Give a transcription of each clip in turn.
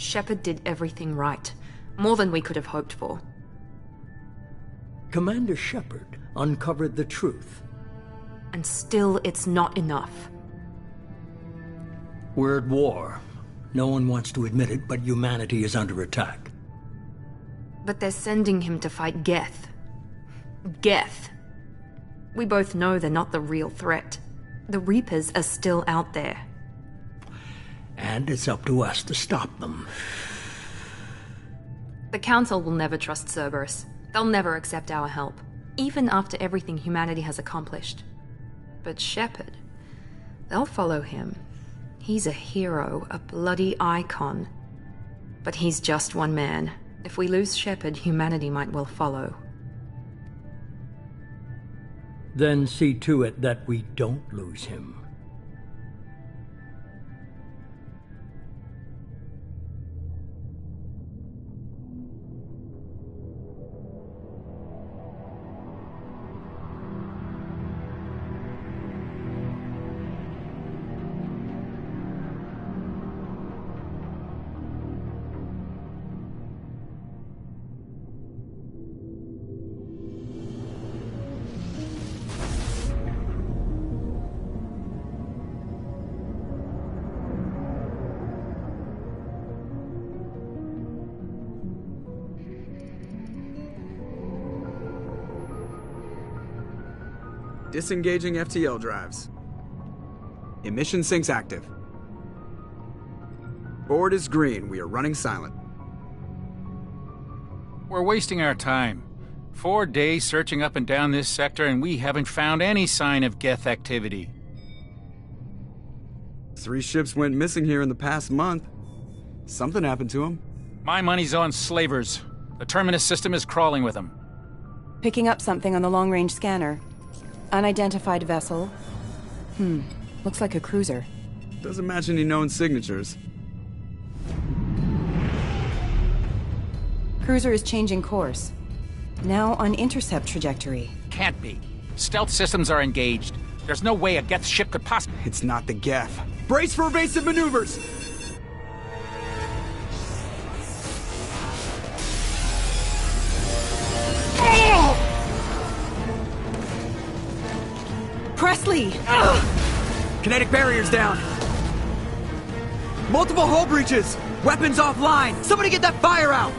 Shepard did everything right. More than we could have hoped for. Commander Shepard uncovered the truth. And still, it's not enough. We're at war. No one wants to admit it, but humanity is under attack. But they're sending him to fight Geth. Geth. We both know they're not the real threat. The Reapers are still out there. And it's up to us to stop them. The Council will never trust Cerberus. They'll never accept our help, even after everything humanity has accomplished. But Shepard, they'll follow him. He's a hero, a bloody icon. But he's just one man. If we lose Shepard, humanity might well follow. Then see to it that we don't lose him. Disengaging FTL drives. Emission sinks active. Board is green. We are running silent. We're wasting our time. 4 days searching up and down this sector, and we haven't found any sign of Geth activity. 3 ships went missing here in the past month. Something happened to them. My money's on slavers. The Terminus system is crawling with them. Picking up something on the long-range scanner. Unidentified vessel. Looks like a cruiser. Doesn't match any known signatures. Cruiser is changing course. Now on intercept trajectory. Can't be. Stealth systems are engaged. There's no way a Geth ship could possibly... It's not the Geth. Brace for evasive maneuvers! Presley! Kinetic barriers down. Multiple hull breaches. Weapons offline. Somebody get that fire out.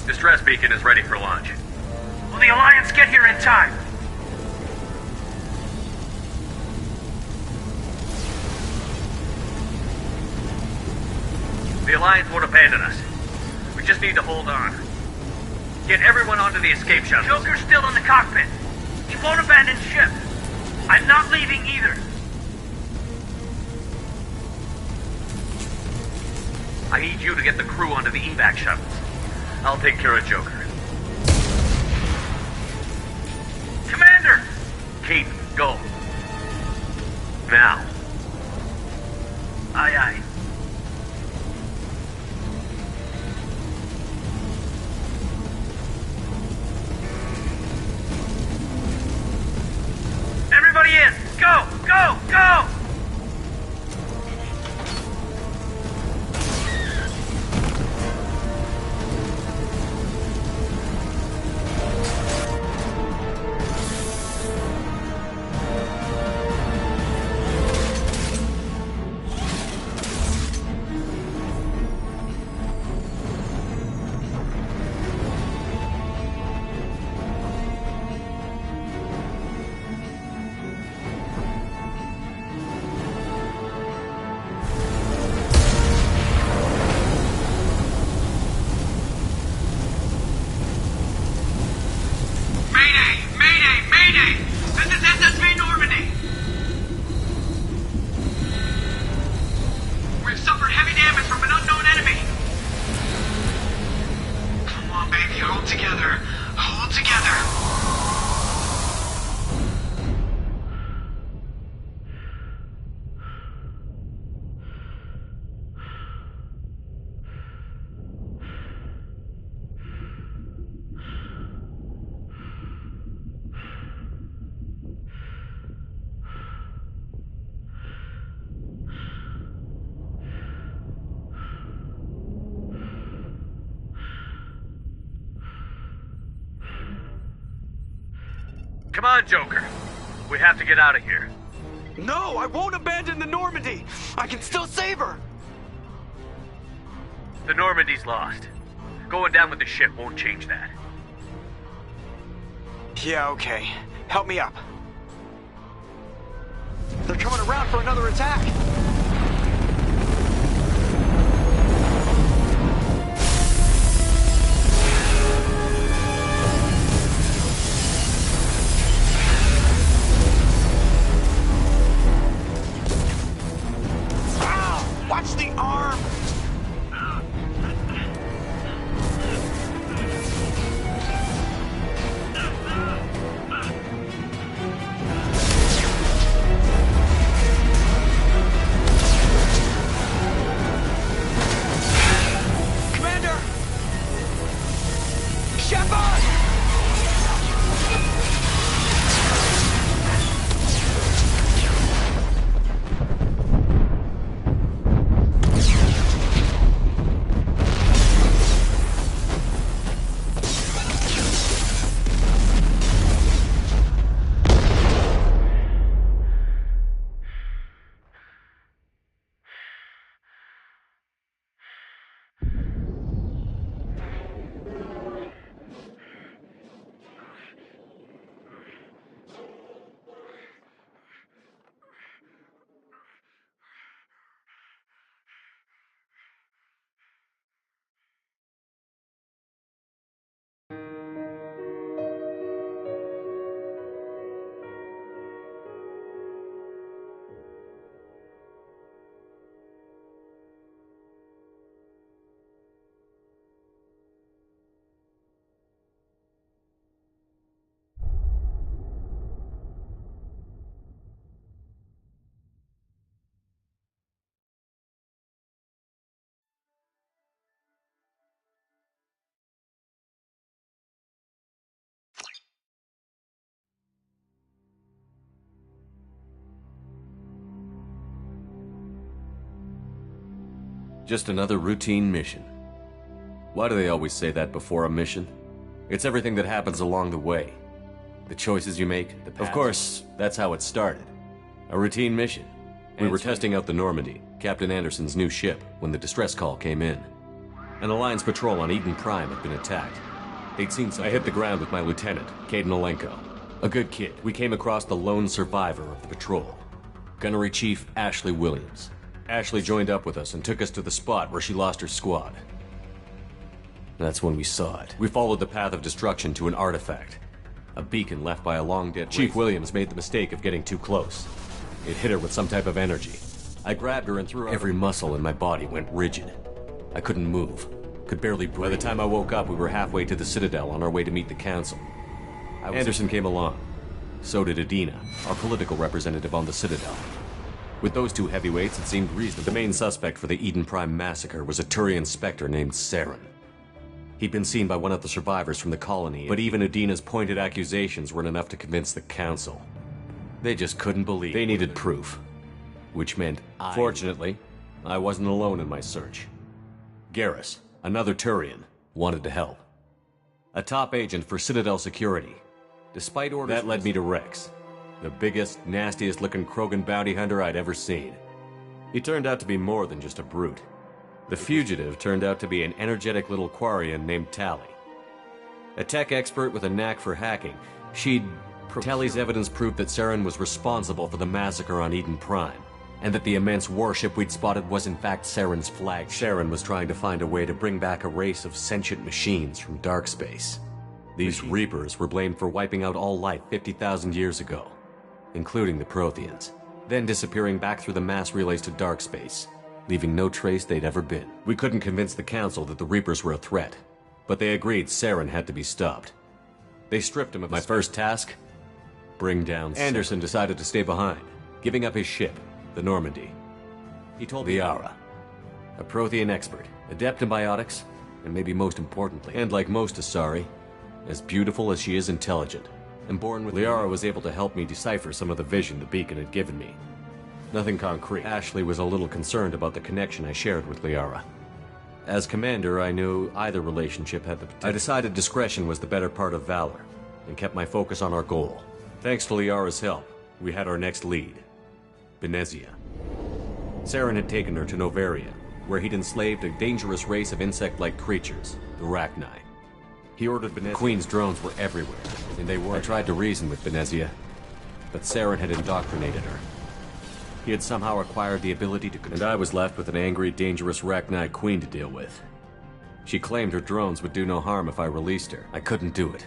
Distress beacon is ready for launch. Will the Alliance get here in time? The Alliance won't abandon us. We just need to hold on. Get everyone onto the escape shuttle. Joker's still in the cockpit. He won't abandon ship. I'm not leaving either. I need you to get the crew onto the evac shuttles. I'll take care of Joker. Commander! Keith, go. Now. Aye, aye. Everybody in! Go! Go! Go! Come on, Joker. We have to get out of here. No, I won't abandon the Normandy! I can still save her! The Normandy's lost. Going down with the ship won't change that. Yeah, okay. Help me up. They're coming around for another attack! Watch the arm! Commander! Shepard! Just another routine mission. Why do they always say that before a mission? It's everything that happens along the way. The choices you make, the paths. Of course, that's how it started. A routine mission. We were testing out the Normandy, Captain Anderson's new ship, when the distress call came in. An Alliance patrol on Eden Prime had been attacked. They'd seen something. I hit the ground with my lieutenant, Caden Olenko. A good kid. We came across the lone survivor of the patrol, Gunnery Chief Ashley Williams. Ashley joined up with us and took us to the spot where she lost her squad. That's when we saw it. We followed the path of destruction to an artifact. A beacon left by a long-dead Chief Williams made the mistake of getting too close. It hit her with some type of energy. I grabbed her and threw her. Every muscle in my body went rigid. I couldn't move. Could barely breathe. By the time I woke up, we were halfway to the Citadel on our way to meet the Council. Anderson came along. So did Adina, our political representative on the Citadel. With those two heavyweights, it seemed reasonable. The main suspect for the Eden Prime massacre was a Turian Spectre named Saren. He'd been seen by one of the survivors from the colony, but even Adina's pointed accusations weren't enough to convince the Council. They just couldn't believe. They needed proof. Which meant Fortunately, I wasn't alone in my search. Garrus, another Turian, wanted to help. A top agent for Citadel security. Despite orders, that led me to Rex, the biggest, nastiest-looking Krogan bounty hunter I'd ever seen. He turned out to be more than just a brute. The fugitive turned out to be an energetic little Quarian named Tali. A tech expert with a knack for hacking, Tali's evidence proved that Saren was responsible for the massacre on Eden Prime, and that the immense warship we'd spotted was in fact Saren's flag. Saren was trying to find a way to bring back a race of sentient machines from dark space. These Reapers were blamed for wiping out all life 50,000 years ago, including the Protheans, then disappearing back through the mass relays to dark space, leaving no trace they'd ever been. We couldn't convince the Council that the Reapers were a threat, but they agreed Saren had to be stopped. They stripped him of my first task: bring down Saren. Anderson decided to stay behind, giving up his ship, the Normandy. He told Liara, a Prothean expert, adept in biotics, and maybe most importantly, and like most Asari, as beautiful as she is intelligent, and born with Liara was able to help me decipher some of the vision the beacon had given me. Nothing concrete. Ashley was a little concerned about the connection I shared with Liara. As commander, I knew either relationship had the potential. I decided discretion was the better part of valor, and kept my focus on our goal, Thanks to Liara's help, we had our next lead, Benezia. Saren had taken her to Novaria, where he'd enslaved a dangerous race of insect-like creatures, the Rachni. He ordered Benezia. The Queen's drones were everywhere, and they were. I tried to reason with Benezia, but Saren had indoctrinated her. He had somehow acquired the ability to control. And I was left with an angry, dangerous Rachni queen to deal with. She claimed her drones would do no harm if I released her. I couldn't do it.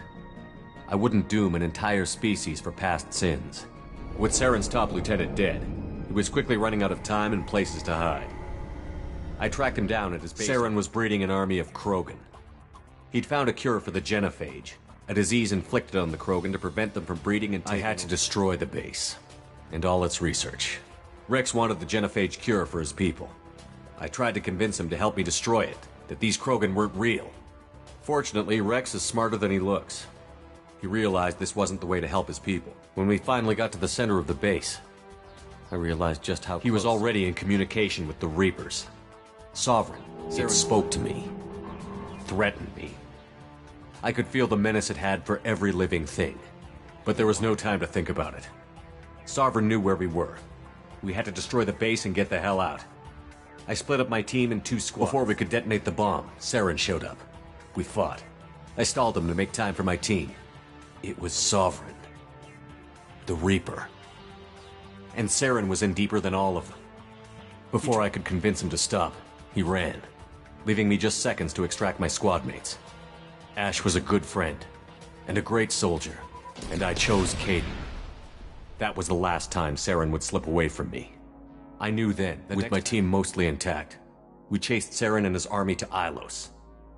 I wouldn't doom an entire species for past sins. With Saren's top lieutenant dead, he was quickly running out of time and places to hide. I tracked him down at his base. Saren was breeding an army of Krogan. He'd found a cure for the genophage, a disease inflicted on the Krogan to prevent them from breeding and taking. I had to destroy the base, and all its research. Rex wanted the genophage cure for his people. I tried to convince him to help me destroy it, that these Krogan weren't real. Fortunately, Rex is smarter than he looks. He realized this wasn't the way to help his people. When we finally got to the center of the base, I realized just how close. He was already in communication with the Reapers. Sovereign, it spoke to me, threatened me. I could feel the menace it had for every living thing, but there was no time to think about it. Sovereign knew where we were. We had to destroy the base and get the hell out. I split up my team in 2 squads. Before we could detonate the bomb, Saren showed up. We fought. I stalled him to make time for my team. It was Sovereign. The Reaper. And Saren was in deeper than all of them. Before I could convince him to stop, he ran, leaving me just seconds to extract my squad mates. Ash was a good friend, and a great soldier, and I chose Katie. That was the last time Saren would slip away from me. I knew then that with my team mostly intact, we chased Saren and his army to Ilos,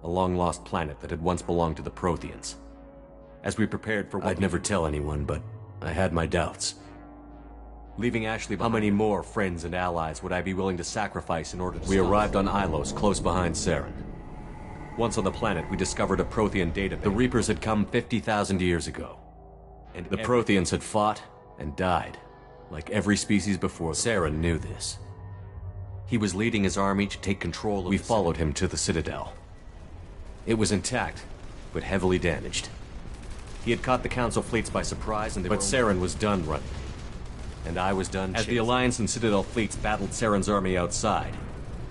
a long-lost planet that had once belonged to the Protheans. As we prepared for what I'd never tell anyone, but I had my doubts. Leaving Ashley behind, how many more friends and allies would I be willing to sacrifice in order to We arrived on Ilos, close behind Saren. Once on the planet, we discovered a Prothean database. The Reapers had come 50,000 years ago, and the Protheans had fought and died, like every species before. Saren knew this. He was leading his army to take control of. We followed him to the Citadel. It was intact, but heavily damaged. He had caught the Council fleets by surprise, but Saren was done running. And I was done chasing. As the Alliance and Citadel fleets battled Saren's army outside,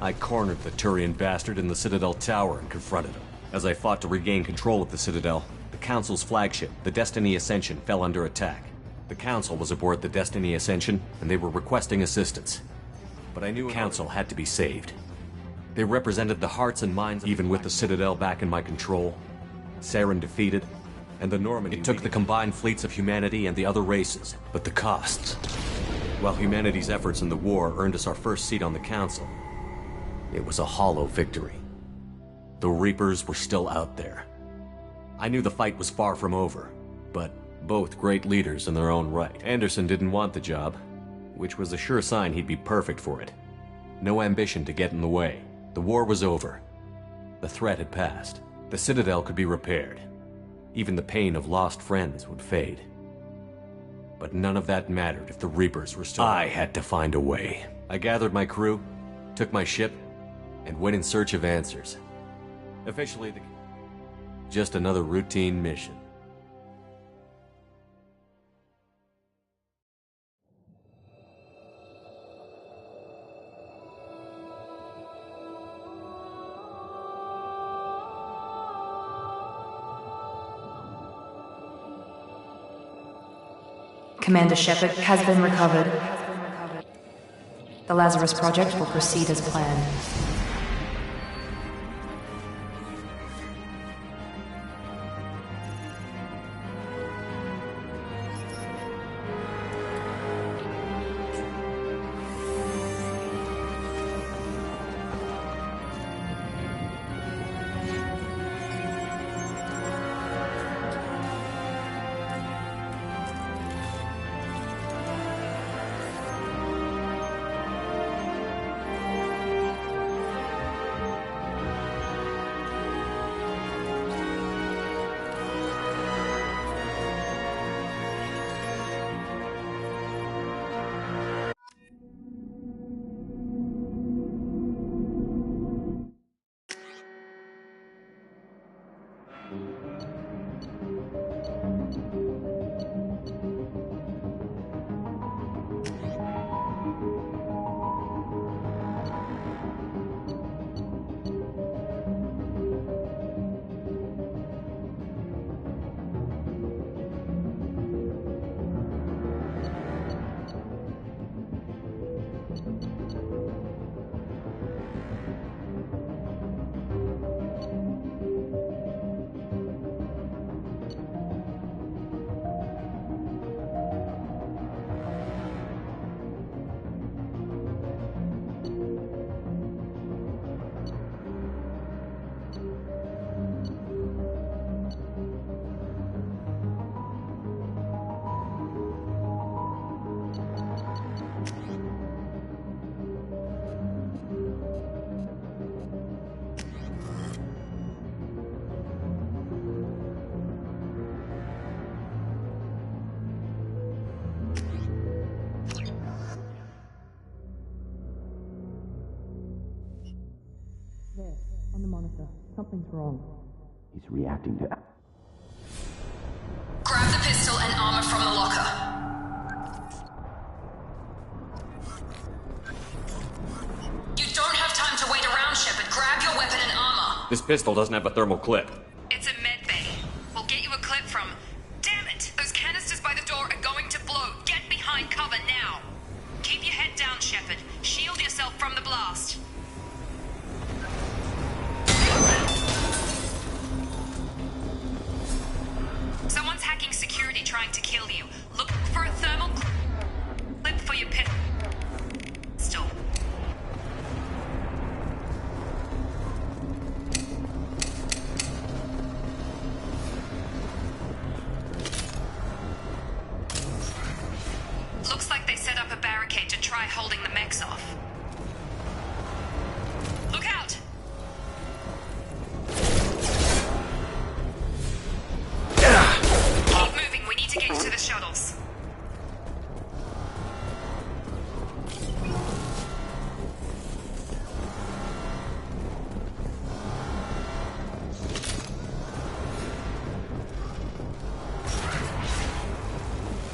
I cornered the Turian bastard in the Citadel tower and confronted him. As I fought to regain control of the Citadel, the Council's flagship, the Destiny Ascension, fell under attack. The Council was aboard the Destiny Ascension, and they were requesting assistance. But I knew the Council had to be saved. They represented the hearts and minds. Even with the Citadel back in my control, Saren defeated, and the Normandy. It took the combined fleets of humanity and the other races, but the costs. While humanity's efforts in the war earned us our first seat on the Council, it was a hollow victory. The Reapers were still out there. I knew the fight was far from over, but both great leaders in their own right. Anderson didn't want the job, which was a sure sign he'd be perfect for it. No ambition to get in the way. The war was over. The threat had passed. The Citadel could be repaired. Even the pain of lost friends would fade. But none of that mattered if the Reapers were still. I had to find a way. I gathered my crew, took my ship, and went in search of answers. Officially, just another routine mission. Commander Shepard has been recovered. The Lazarus project will proceed as planned. Something's wrong. He's reacting to... Grab the pistol and armor from the locker. You don't have time to wait around, Shepard. Grab your weapon and armor. This pistol doesn't have a thermal clip. It's a med bay. We'll get you a clip from... Damn it! Those canisters by the door are going to blow. Get behind cover now. Keep your head down, Shepard. Shield yourself from the blast. Someone's hacking security trying to kill you. Look for a thermal clip for your pistol. Looks like they set up a barricade to try holding the mechs off. Look out! Keep moving, we need to get to the shuttles.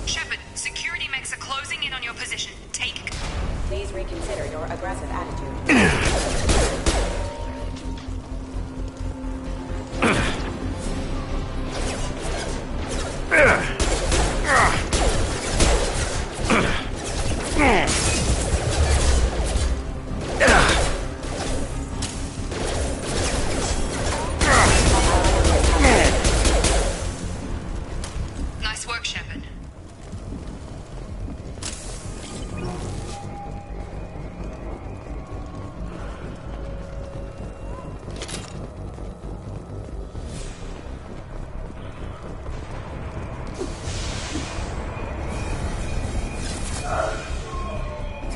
Shepard, security mechs are closing in on your position. Take... Please reconsider your aggressive attitude. Nice work, Shepard.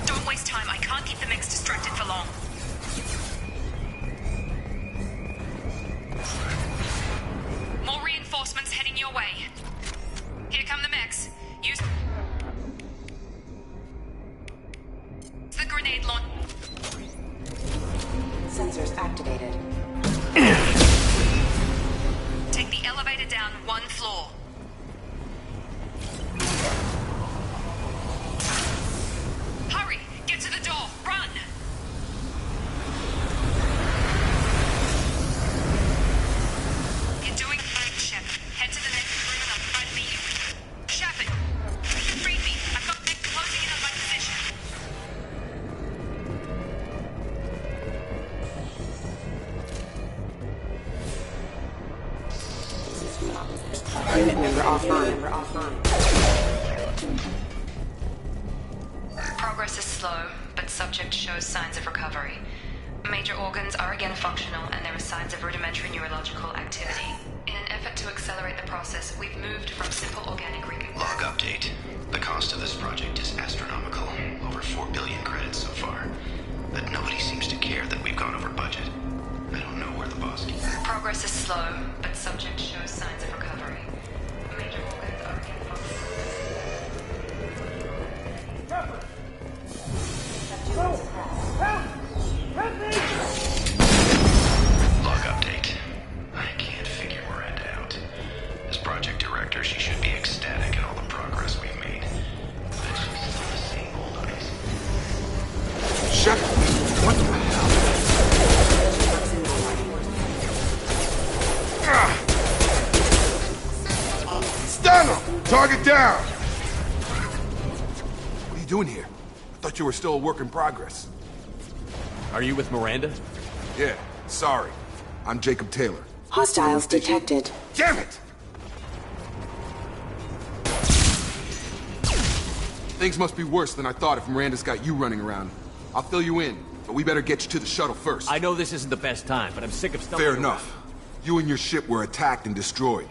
Don't waste time. I can't keep the mix distracted for long. More reinforcements heading your way. Here come the mechs. Use the grenade launch. Sensors activated. Take the elevator down one floor. Hurry! Get to the door! Run! You're doing great, Shepard. Head to the next room and I'll try to meet you. Shepard! Read me! I've got mech closing in on my position. Unit member offline. Progress is slow, but subject shows signs of recovery. Major organs are again functional, and there are signs of rudimentary neurological activity. In an effort to accelerate the process, we've moved from simple organic recon... Log update. The cost of this project is astronomical. Over 4 billion credits so far. But nobody seems to care that we've gone over budget. I don't know where the boss is. Progress is slow, but subject shows signs of recovery. Major organs are again Log update. I can't figure Miranda out. As project director, she should be ecstatic at all the progress we've made. But she's still the same old ice. Shepard, what the hell? Stun him! Target down! What are you doing here? I thought you were still a work in progress. Are you with Miranda? Yeah, sorry. I'm Jacob Taylor. Hostiles detected. Damn it! Things must be worse than I thought if Miranda's got you running around. I'll fill you in, but we better get you to the shuttle first. I know this isn't the best time, but I'm sick of stumbling Fair enough. around. You and your ship were attacked and destroyed.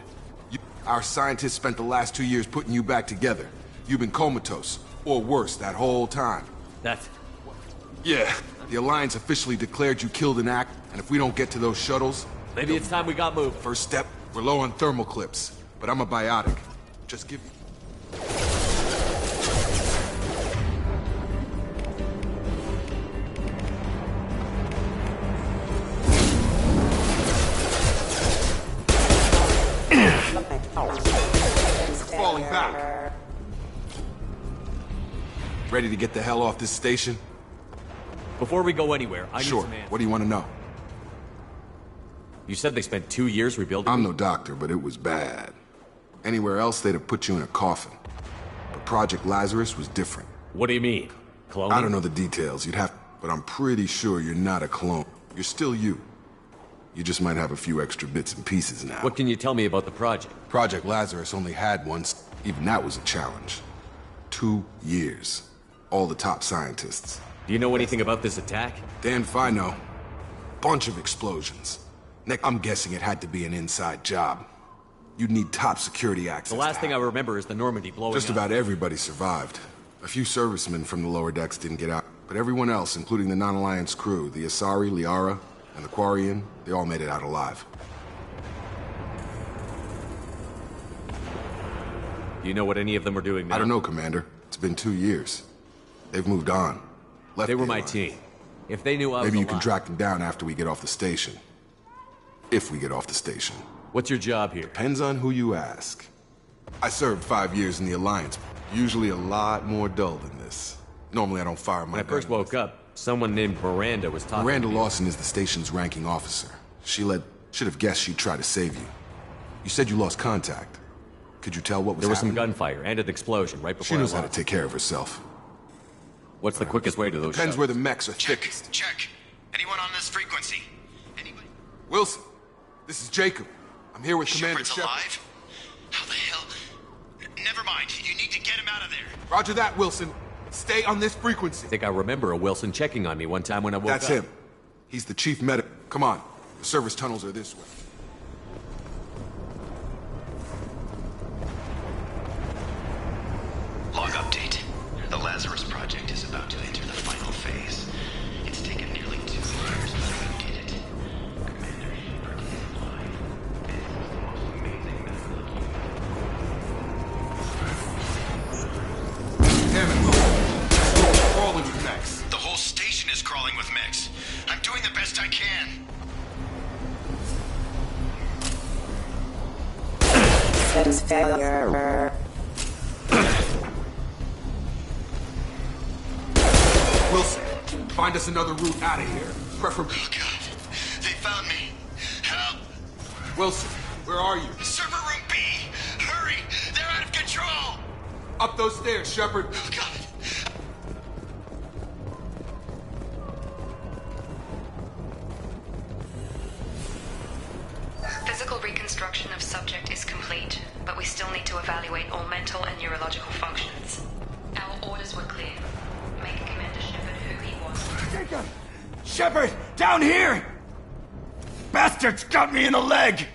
Our scientists spent the last 2 years putting you back together. You've been comatose, or worse, that whole time. That's... Yeah, the Alliance officially declared you killed in act, and if we don't get to those shuttles... Maybe it's time we got moved. First step, we're low on thermal clips, but I'm a biotic. Just give... Falling back. Ready to get the hell off this station? Before we go anywhere, I need Sure. some answers. What do you want to know? You said they spent 2 years rebuilding. I'm no doctor, but it was bad. Anywhere else, they'd have put you in a coffin. But Project Lazarus was different. What do you mean? Cloning? I don't know the details. You'd have, but I'm pretty sure you're not a clone. You're still you. You just might have a few extra bits and pieces now. What can you tell me about the project? Project Lazarus only had one. Even that was a challenge. 2 years. All the top scientists. Do you know anything about this attack? Damn if I know. Bunch of explosions. Nick, I'm guessing it had to be an inside job. You'd need top security access. The last thing I remember is the Normandy blowing Just up. about everybody survived. A few servicemen from the lower decks didn't get out, but everyone else, including the non-Alliance crew, the Asari, Liara, and the Quarian, they all made it out alive. Do you know what any of them are doing now? I don't know, Commander. It's been 2 years. They've moved on. Left They were my behind. team. If they knew I was Maybe you alive- can track them down after we get off the station. If we get off the station. What's your job here? Depends on who you ask. I served 5 years in the Alliance. Usually a lot more dull than this. Normally I don't fire my When I first woke up, someone named Miranda was talking Miranda to me. Lawson is the station's ranking officer. Should have guessed she'd try to save you. You said you lost contact. Could you tell what was There was some happening? gunfire and an explosion right before She knows I how to left. take care of herself. What's the quickest way to those Depends shuttles? where the mechs are thickest. Check. Anyone on this frequency? Anybody? Wilson, this is Jacob. I'm here with Commander Shepard's Shepard. alive? How the hell? Never mind. You need to get him out of there. Roger that, Wilson. Stay on this frequency. I think I remember a Wilson checking on me one time when I woke That's up. him. He's the chief medic. Come on. The service tunnels are this way. Log update. The Lazarus project is about to enter the final phase. It's taken nearly 2 years, but we did it. Commander Shepard is alive. This is the most amazing medical Damn it. We're crawling with mechs. The whole station is crawling with mechs. I'm doing the best I can. Systems failure. Wilson, find us another route out of here. Preferably. Oh, God. They found me. Help! Wilson, where are you? Server room B! Hurry! They're out of control! Up those stairs, Shepard. Oh, God. Physical reconstruction of subject is complete, but we still need to evaluate all mental and neurological functions. Our orders were clear. Make Commander Shepard who he was. Jacob! Shepard! Down here! Bastards got me in the leg!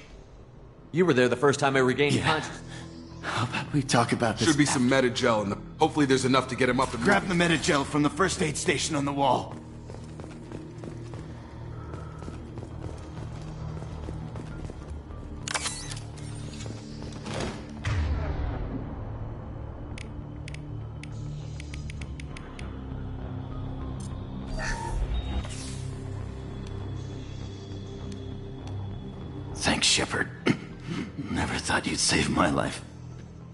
You were there the first time I regained consciousness. How about we talk about this? Should be some Metagel in the... Hopefully there's enough to get him up and Grab the moving. Metagel from the first aid station on the wall. Thanks, Shepard. Never thought you'd save my life.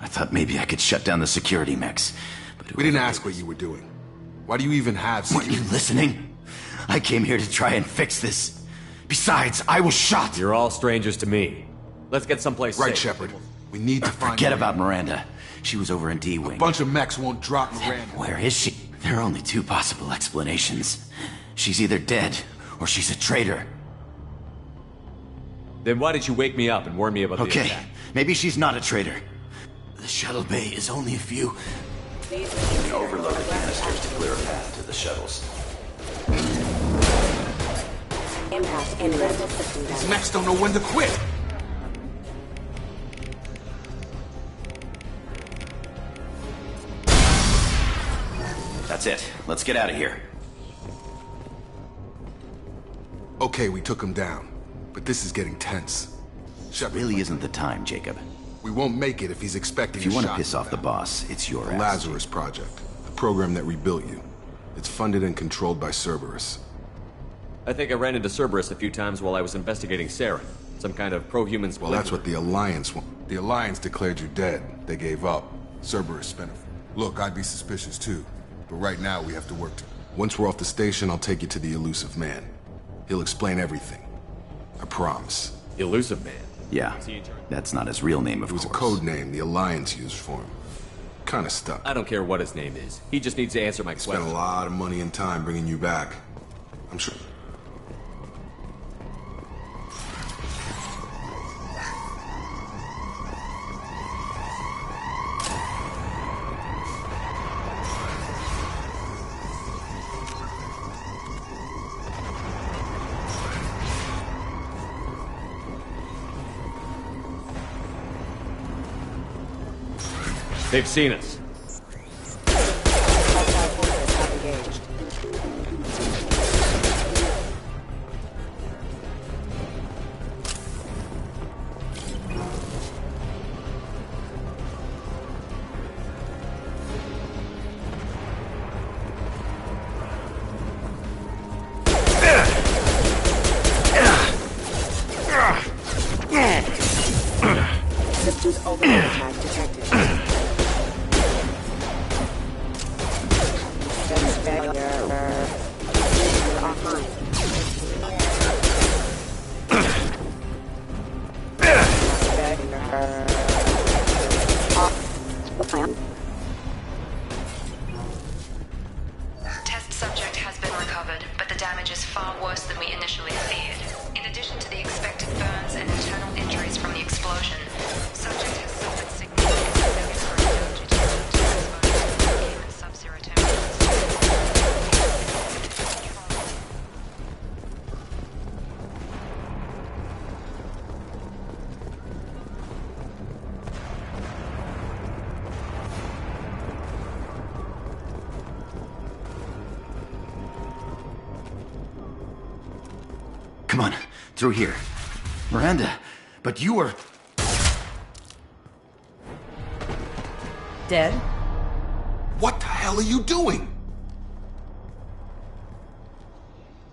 I thought maybe I could shut down the security mechs. But We didn't ask what you were doing. Why do you even have... weren't you listening? I came here to try and fix this. Besides, I was shot. You're all strangers to me. Let's get someplace Right, safe. Shepard. We need to find... Forget about Miranda. She was over in D-Wing. A bunch of mechs won't drop Miranda. Where is she? There are only two possible explanations. She's either dead, or she's a traitor. Then why did you wake me up and warn me about the Okay, attack? maybe she's not a traitor. The shuttle bay is only a few... Overloaded canisters to clear a path to the shuttles. Impact in critical system These mechs don't know when to quit. That's it. Let's get out of here. Okay, we took him down. But this is getting tense. Shepard, Really isn't the time, Jacob. we won't make it if he's expecting If you a want to shot piss from off the them. boss, it's your The ass. Lazarus Project. The program that rebuilt you. It's funded and controlled by Cerberus. I think I ran into Cerberus a few times while I was investigating Saren. Some kind of pro-human splinter? Well, that's what the Alliance want. The Alliance declared you dead. They gave up. Cerberus spent a... Look, I'd be suspicious too. But right now, we have to work to... Once we're off the station, I'll take you to the Elusive Man. He'll explain everything. I promise. Elusive Man? Yeah. That's not his real name, of course. It was a code name the Alliance used for him. Kinda stuck. I don't care what his name is. He just needs to answer my question. Spent a lot of money and time bringing you back. I'm sure... They've seen us. Systems overload attack detected. Test subject has been recovered, but the damage is far worse than we initially feared. In addition to the expected burns and internal injuries from the explosion, subject has suffered significant damage due to human sub-zero temperatures. Come on, through here. Miranda, but you were... Dead? What the hell are you doing?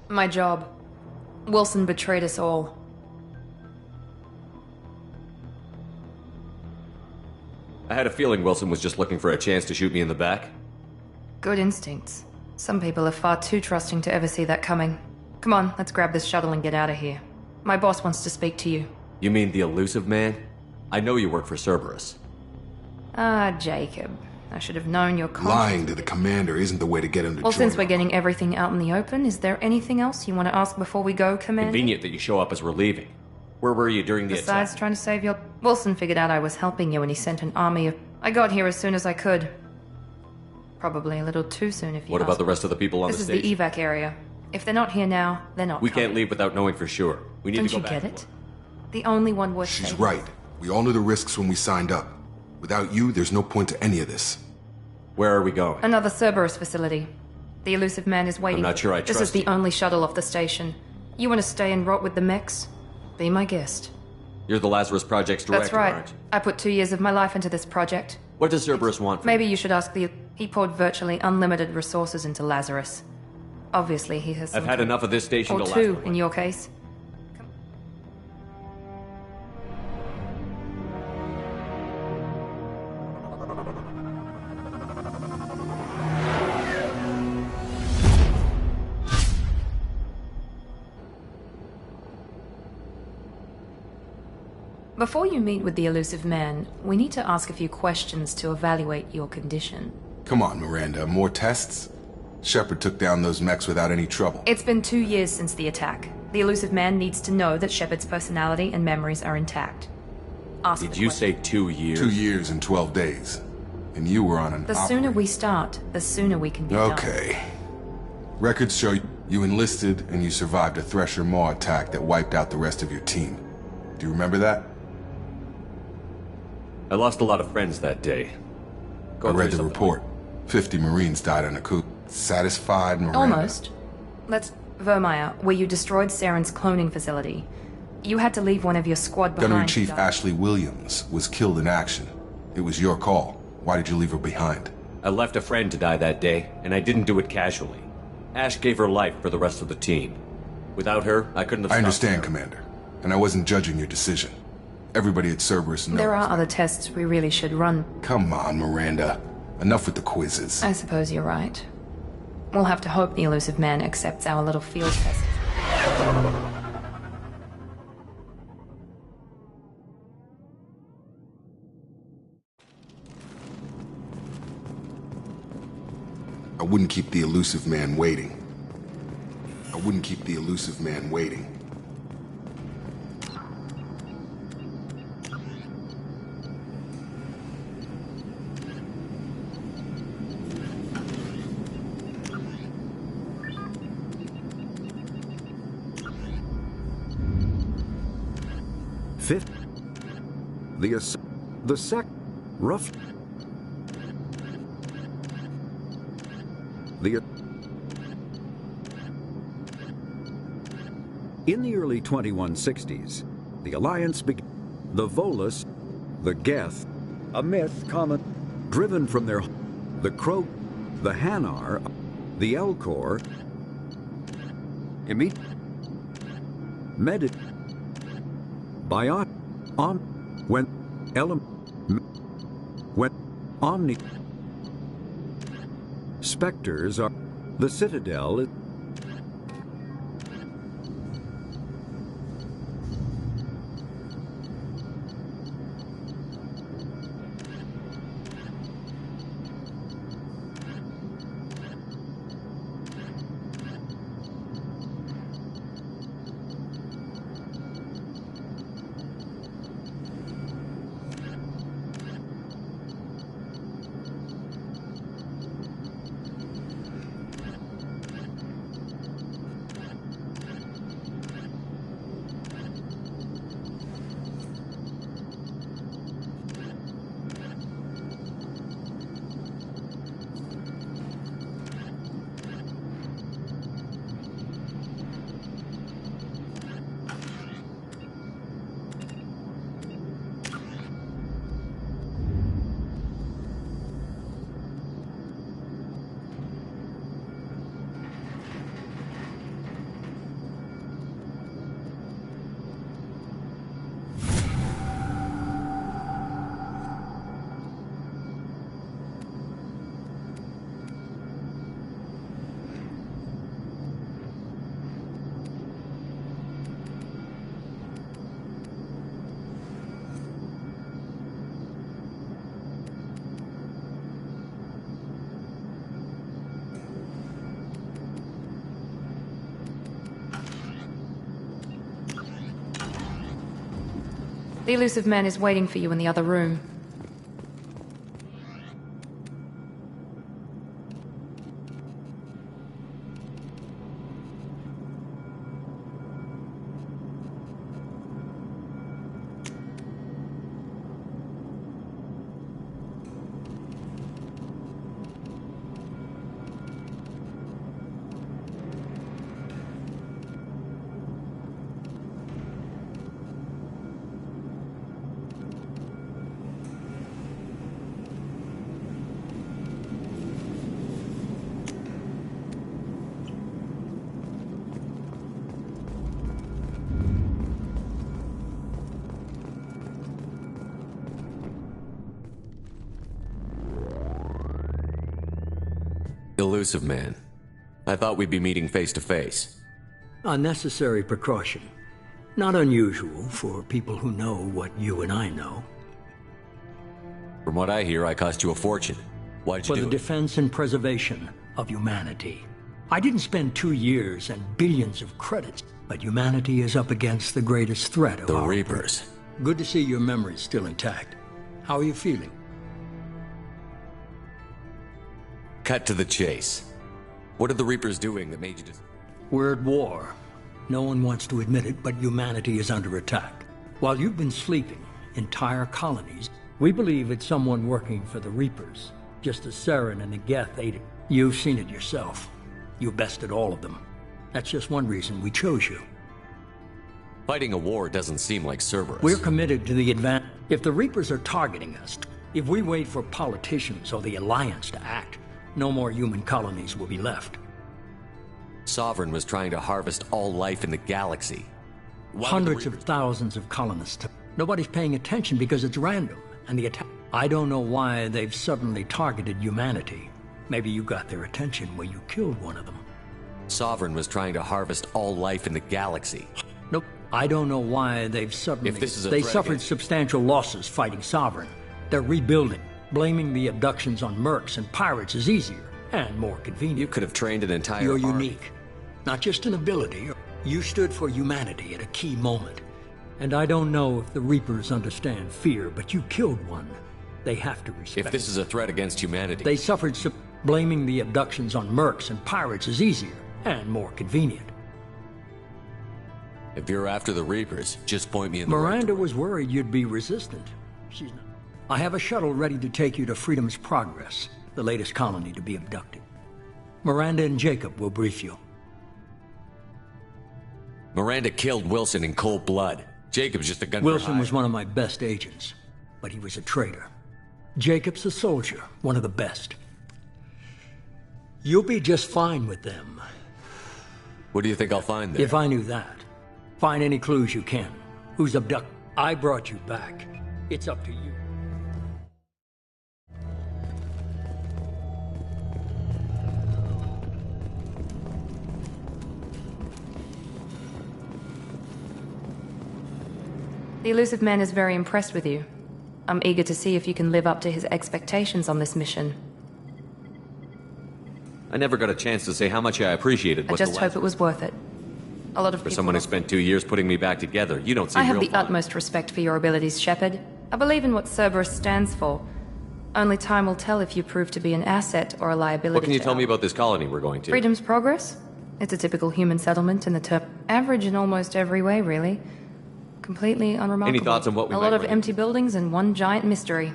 My job. Wilson betrayed us all. I had a feeling Wilson was just looking for a chance to shoot me in the back. Good instincts. Some people are far too trusting to ever see that coming. Come on, let's grab this shuttle and get out of here. My boss wants to speak to you. You mean the Elusive Man? I know you work for Cerberus. Ah, Jacob. I should have known your conscience. Lying to the commander isn't the way to get him to Well, join since we're up. getting everything out in the open, is there anything else you want to ask before we go, Commander? Convenient that you show up as we're leaving. Where were you during the Besides attack? trying to save your... Wilson figured out I was helping you and he sent an army of... I got here as soon as I could. Probably a little too soon if you What ask about the me. rest of the people on This the is station? the evac area. If they're not here now, they're not We coming. can't leave without knowing for sure. We need Don't to go you back. get it? The only one worth She's saving. right. We all knew the risks when we signed up. Without you, there's no point to any of this. Where are we going? Another Cerberus facility. The Elusive Man is waiting. I'm not sure I This is trust the you. only shuttle off the station. You want to stay and rot with the mechs? Be my guest. You're the Lazarus Project's director, That's right. aren't you? I put 2 years of my life into this project. What does Cerberus want from Maybe me? you should ask the... He poured virtually unlimited resources into Lazarus. Obviously, he has I've some had kind- enough of this station Or to last two, my in your case. Before you meet with the Elusive Man, we need to ask a few questions to evaluate your condition. Come on, Miranda. More tests? Shepard took down those mechs without any trouble. It's been 2 years since the attack. The Elusive Man needs to know that Shepard's personality and memories are intact. Ask Did the you question. say 2 years? 2 years and 12 days. And you were on an The sooner we start, the sooner we can be done. Okay. Records show you enlisted and you survived a Thresher Maw attack that wiped out the rest of your team. Do you remember that? I lost a lot of friends that day. Go I through read the something. report. 50 Marines died in a coup. Satisfied, Miranda? Almost. Let's... Vermeer, where you destroyed Saren's cloning facility. You had to leave one of your squad behind. Gunnery to Chief die. Ashley Williams was killed in action. It was your call. Why did you leave her behind? I left a friend to die that day, and I didn't do it casually. Ash gave her life for the rest of the team. Without her, I couldn't have I stopped understand, her. Commander. And I wasn't judging your decision. Everybody at Cerberus knows. There are other tests we really should run. Come on, Miranda. Enough with the quizzes. I suppose you're right. We'll have to hope the elusive man accepts our little field test. I wouldn't keep the elusive man waiting. I wouldn't keep the elusive man waiting. Fifth, the sec, rough, in the early 2160s, the Alliance began the Volus, the Geth, a myth common, driven from their, the Crow, the Hanar, the Elcor, Medit, Biot, on, when, when, Omni, Spectres are, the Citadel, The elusive man is waiting for you in the other room. Elusive man. I thought we'd be meeting face to face. A necessary precaution. Not unusual for people who know what you and I know. From what I hear, I cost you a fortune. Why did you do it? For the defense and preservation of humanity. I didn't spend 2 years and billions of credits, but humanity is up against the greatest threat of the our Reapers. Good to see your memory's still intact. How are you feeling? Cut to the chase. What are the Reapers doing that made you just... We're at war. No one wants to admit it, but humanity is under attack. While you've been sleeping, entire colonies, we believe it's someone working for the Reapers. Just as Saren and the Geth ate it. You've seen it yourself. You bested all of them. That's just one reason we chose you. Fighting a war doesn't seem like Cerberus. We're committed to the advance. If the Reapers are targeting us, if we wait for politicians or the Alliance to act, no more human colonies will be left. Sovereign was trying to harvest all life in the galaxy. Hundreds of thousands of colonists. Nobody's paying attention because it's random, and the attack... I don't know why they've suddenly targeted humanity. Maybe you got their attention when you killed one of them. Sovereign was trying to harvest all life in the galaxy. Nope. I don't know why they've suddenly... If this is a they threat suffered against... substantial losses fighting Sovereign. They're rebuilding. Blaming the abductions on mercs and pirates is easier and more convenient. You could have trained an entire You're army. unique. Not just an ability. You stood for humanity at a key moment. And I don't know if the Reapers understand fear, but you killed one. They have to respect. If this is a threat against humanity... They suffered blaming the abductions on mercs and pirates is easier and more convenient. If you're after the Reapers, just point me in the right Miranda was worried you'd be resistant. She's not. I have a shuttle ready to take you to Freedom's Progress, the latest colony to be abducted. Miranda and Jacob will brief you. Miranda killed Wilson in cold blood. Jacob's just a gun for Wilson hire. was one of my best agents, but he was a traitor. Jacob's a soldier, one of the best. You'll be just fine with them. What do you think I'll find there? If I knew that. Find any clues you can. Who's abducted? I brought you back. It's up to you. The elusive man is very impressed with you. I'm eager to see if you can live up to his expectations on this mission. I never got a chance to say how much I appreciated I what just the hope it was worth it. A lot of For people... someone who spent 2 years putting me back together, you don't seem I have real the fond. utmost respect for your abilities, Shepard. I believe in what Cerberus stands for. Only time will tell if you prove to be an asset or a liability. What can you to tell our- me about this colony we're going to? Freedom's Progress? It's a typical human settlement in the average in almost every way, really. Completely unremarkable. Any thoughts on what we A might lot of run empty buildings and one giant mystery.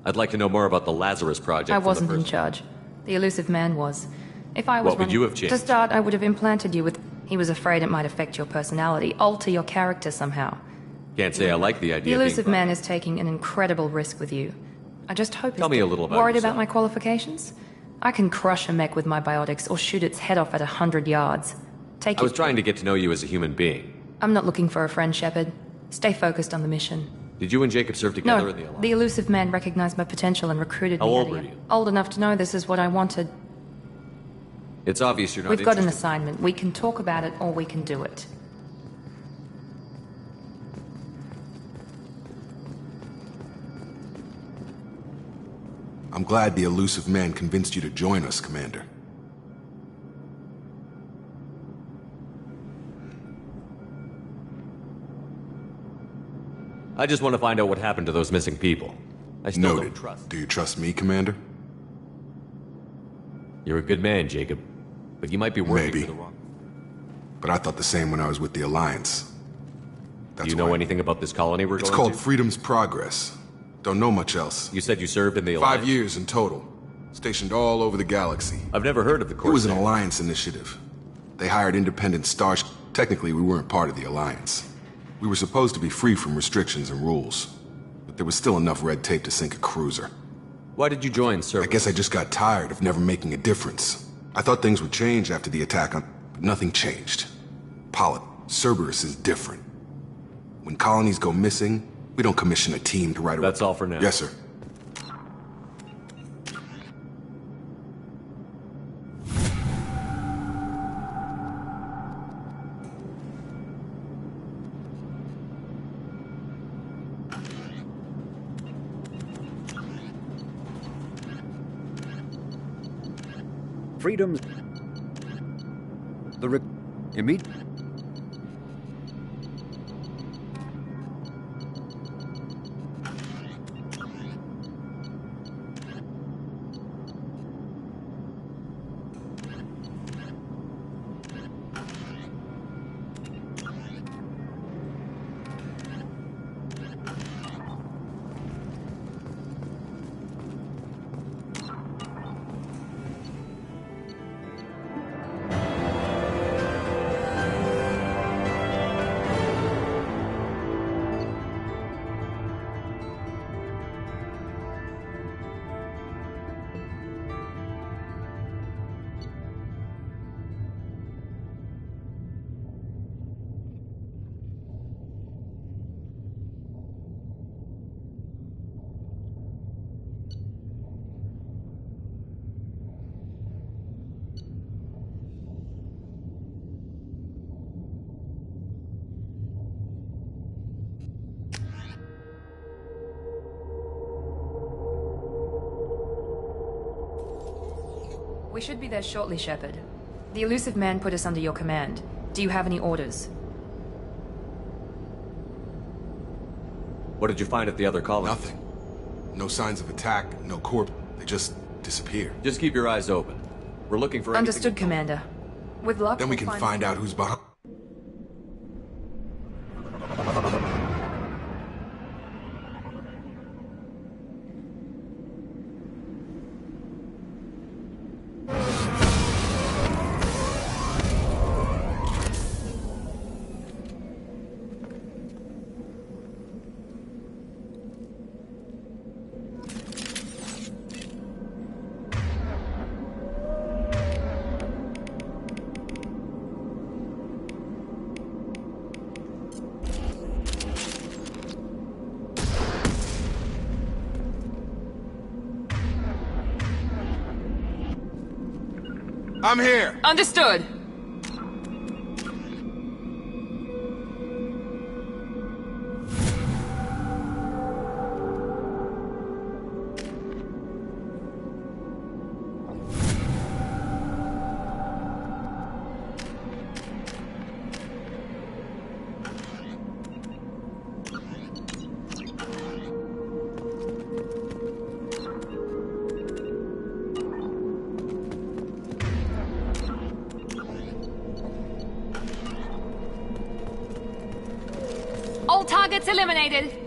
I'd like to know more about the Lazarus project. I from the wasn't in first- charge. The elusive man was. If I was What would running- you have changed? To start, I would have implanted you with... He was afraid it might affect your personality, alter your character somehow. Can't say I like the The idea of elusive being man is taking an incredible risk with you. I just hope he's Tell me a little about worried yourself. about my qualifications. I can crush a mech with my biotics or shoot its head off at 100 yards. Take I was it. trying to get to know you as a human being. I'm not looking for a friend, Shepard. Stay focused on the mission. Did you and Jacob serve together No, in the Alliance? the elusive man recognized my potential and recruited How me. old out were of here. you? Old enough to know this is what I wanted. It's obvious you're not We've got an interested. assignment. We can talk about it or we can do it. I'm glad the elusive man convinced you to join us, Commander. I just want to find out what happened to those missing people. I still Noted. don't trust. Do you trust me, Commander? You're a good man, Jacob. But you might be working Maybe. for the wrong... But I thought the same when I was with the Alliance. Do you know anything about this colony we're It's going called to? Freedom's Progress. Don't know much else. You said you served in the Alliance? 5 years in total. Stationed all over the galaxy. I've never heard of the It was an Corsair. Alliance initiative. They hired independent stars. Technically, we weren't part of the Alliance. We were supposed to be free from restrictions and rules. But there was still enough red tape to sink a cruiser. Why did you join Cerberus? I guess I just got tired of never making a difference. I thought things would change after the attack on... But nothing changed. Cerberus is different. When colonies go missing, we don't commission a team to write a... That's all for now. Yes, sir. Freedom's... The immediate... We should be there shortly, Shepard. The elusive man put us under your command. Do you have any orders? What did you find at the other colony? Nothing. No signs of attack, no corp. They just disappeared. Just keep your eyes open. We're looking for anything. Understood, Commander. With luck, Then we we'll can find out who's behind. I'm here! Understood! All targets eliminated.